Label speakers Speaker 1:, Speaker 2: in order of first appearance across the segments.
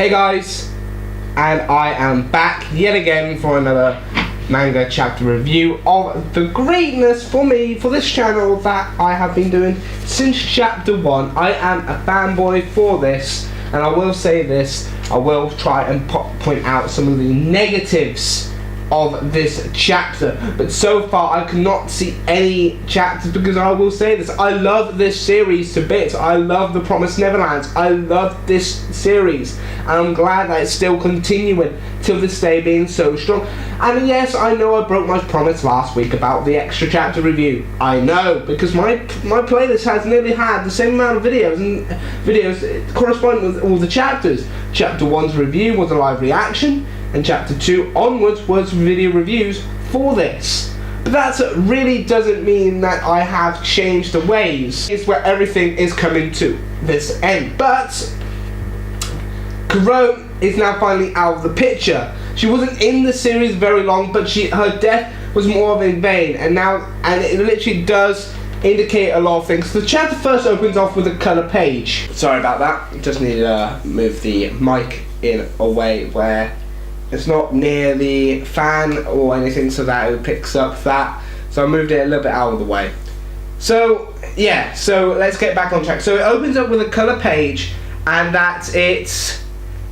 Speaker 1: Hey guys, and I am back yet again for another manga chapter review of the greatness for this channel that I have been doing since chapter 1. I am a fanboy for this, and I will say this, I will try and point out some of the negatives of this chapter, but so far I cannot see any chapters, because I will say this, I love this series to bits. I love the Promised Neverland. I love this series, and I'm glad that it's still continuing till this day, being so strong. And yes, I know I broke my promise last week about the extra chapter review. I know, because my playlist has nearly had the same amount of videos, and videos corresponding with all the chapters. Chapter 1's review was a live reaction, and chapter 2 onwards was video reviews for this. But that really doesn't mean that I have changed the ways. It's where everything is coming to this end. But Kuron is now finally out of the picture. She wasn't in the series very long, but her death was more of in vain, and it literally does indicate a lot of things. The chapter first opens off with a colour page. Sorry about that, just need to move the mic in a way where it's not near the fan or anything, so that it picks up that. So I moved it a little bit out of the way. So yeah, so let's get back on track. So it opens up with a colour page, and that it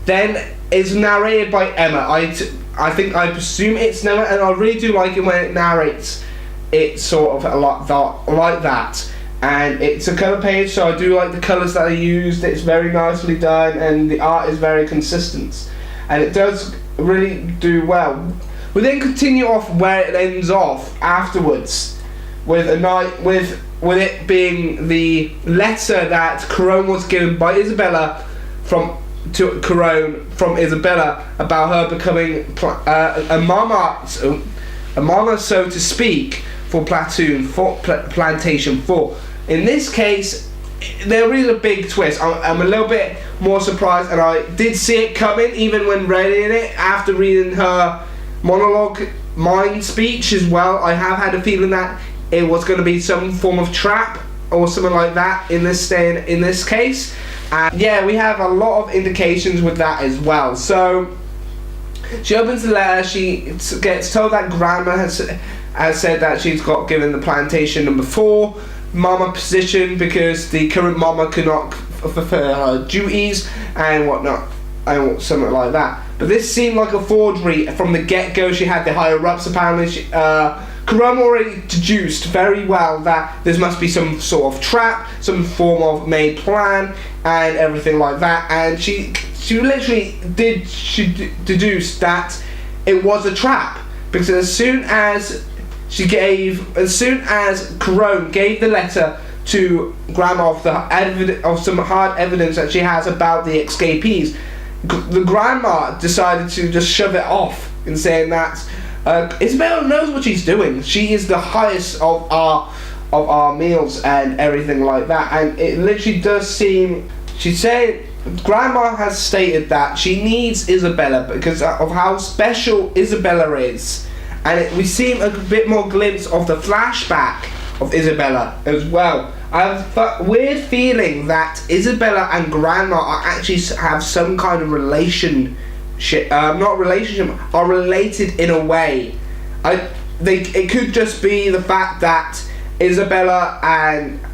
Speaker 1: then is narrated by Emma. I presume it's Emma, and I really do like it when it narrates it sort of a lot like that. And it's a colour page, so I do like the colours that are used. It's very nicely done, and the art is very consistent, and it does really do well. We then continue off where it ends off afterwards, with it being the letter that Kuron was given by Isabella to Kuron from Isabella about her becoming a mama, so to speak, for Plantation 4. In this case, there is a big twist. I'm a little bit more surprised, and I did see it coming even when reading it after reading her monologue mind speech as well. I have had a feeling that it was going to be some form of trap or something like that in this case, and yeah, we have a lot of indications with that as well. So she opens the letter. She gets told that Grandma has said that she's got given the Plantation number 4 mama position because the current mama cannot fulfill her duties and whatnot, and something like that. But this seemed like a forgery from the get-go. She had the higher-ups apparently. Kuron already deduced very well that this must be some sort of trap, some form of made plan, and everything like that. And she literally deduced that it was a trap, because as soon as Kuron gave the letter to Grandma of some hard evidence that she has about the escapees, the Grandma decided to just shove it off and saying that Isabella knows what she's doing. She is the highest of our meals and everything like that. And it literally does seem, she's saying, Grandma has stated that she needs Isabella because of how special Isabella is. And we see a bit more glimpse of the flashback of Isabella as well. I have a weird feeling that Isabella and Grandma are actually have some kind of are related in a way. It could just be the fact that Isabella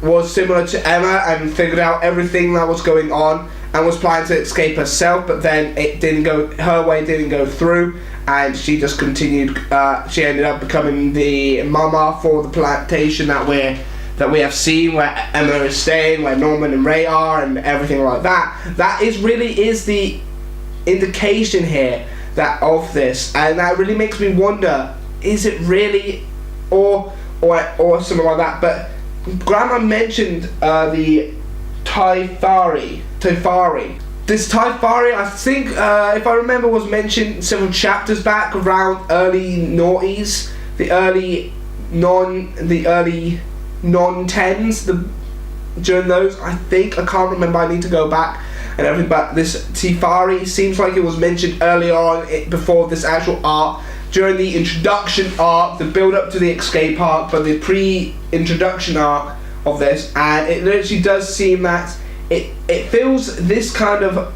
Speaker 1: was similar to Emma and figured out everything that was going on and was planning to escape herself, but then her way didn't go through, and she just continued. She ended up becoming the mama for the plantation that we have seen, where Emma is staying, where Norman and Ray are, and everything like that. That really is the indication here of this, and that really makes me wonder: is it really, or something like that? But Grandma mentioned the Taifari. This Taifari, I think, if I remember, was mentioned several chapters back around early noughties, the early non-tens, during those, I think. I can't remember, I need to go back and everything, but this Tifari seems like it was mentioned earlier on, before this actual arc, during the introduction arc, the build up to the escape arc, but the pre-introduction arc of this, and it literally does seem that it feels this kind of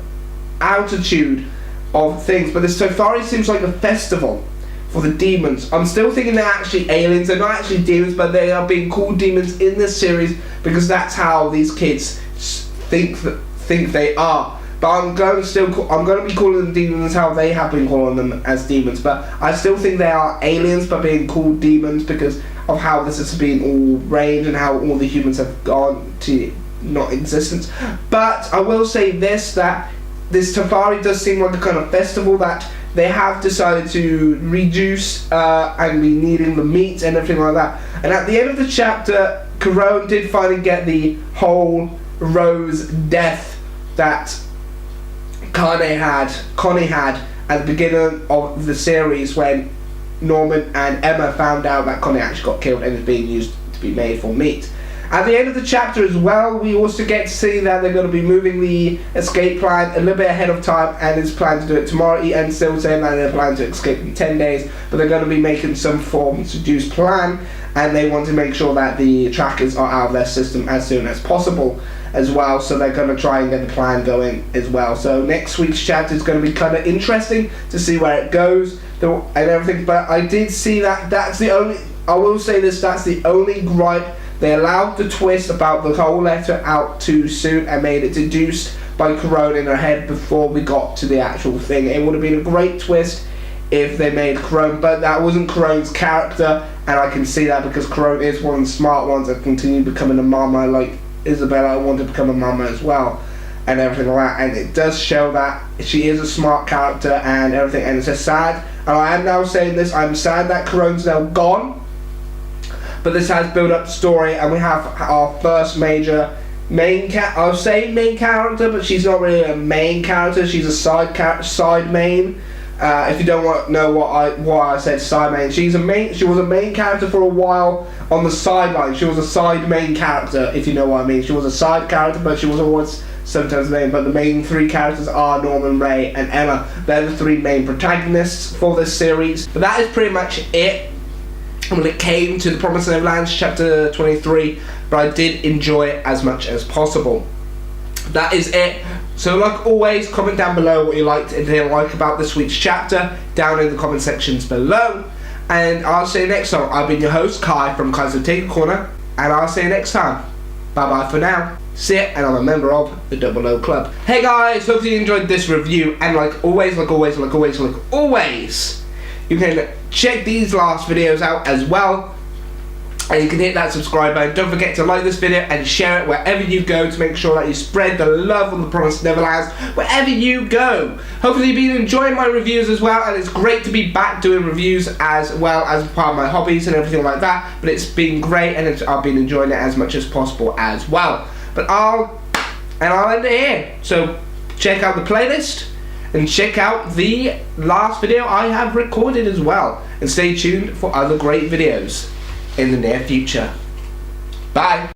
Speaker 1: altitude of things, but this Tofari seems like a festival for the demons. I'm still thinking they're actually aliens. They're not actually demons, but they are being called demons in this series because that's how these kids think they are. But I'm going to be calling them demons how they have been calling them as demons. But I still think they are aliens, but being called demons because of how this has been all arranged and how all the humans have gone to not existence. But I will say this, that this Tofari does seem like a kind of festival that they have decided to reduce and be needing the meat and everything like that. And at the end of the chapter, Corone did finally get the whole Rose death that Connie had at the beginning of the series when Norman and Emma found out that Connie actually got killed and is being used to be made for meat. At the end of the chapter as well, we also get to see that they're going to be moving the escape plan a little bit ahead of time, and it's planned to do it tomorrow. And still saying that they're planning to escape in 10 days, but they're going to be making some form of reduced plan, and they want to make sure that the trackers are out of their system as soon as possible as well. So they're going to try and get the plan going as well. So next week's chapter is going to be kind of interesting to see where it goes and everything. But I did see that that's the only. I will say this. That's the only gripe. They allowed the twist about the whole letter out too soon and made it deduced by Corone in her head before we got to the actual thing. It would have been a great twist if they made Corone, but that wasn't Corone's character, and I can see that because Corone is one of the smart ones that continue becoming a mama like Isabella. I want to become a mama as well and everything like that, and it does show that she is a smart character and everything, and it's just sad. And I am now saying this, I'm sad that Corone's now gone. But this has built up the story, and we have our first major I'll say main character, but she's not really a main character. She's a side main. If you don't want to know why I said side main, she was a main character for a while on the sideline. She was a side main character, if you know what I mean. She was a side character, but she was always sometimes main. But the main three characters are Norman, Ray, and Emma. They're the three main protagonists for this series. But that is pretty much it when it came to the Promised Neverland chapter 23, but I did enjoy it as much as possible. That is it. So like always, comment down below what you liked and didn't like about this week's chapter down in the comment sections below, and I'll see you next time. I've been your host Kai from Kai's Take Corner, and I'll see you next time. Bye bye for now. See ya, and I'm a member of the Double O Club. Hey guys, hopefully you enjoyed this review, and like always, you can check these last videos out as well, and you can hit that subscribe button. Don't forget to like this video and share it wherever you go to make sure that you spread the love on the Promised Neverland wherever you go. Hopefully you've been enjoying my reviews as well, and it's great to be back doing reviews as well as part of my hobbies and everything like that. But it's been great, and I've been enjoying it as much as possible as well. But I'll end it here. So check out the playlist and check out the last video I have recorded as well, and stay tuned for other great videos in the near future. Bye.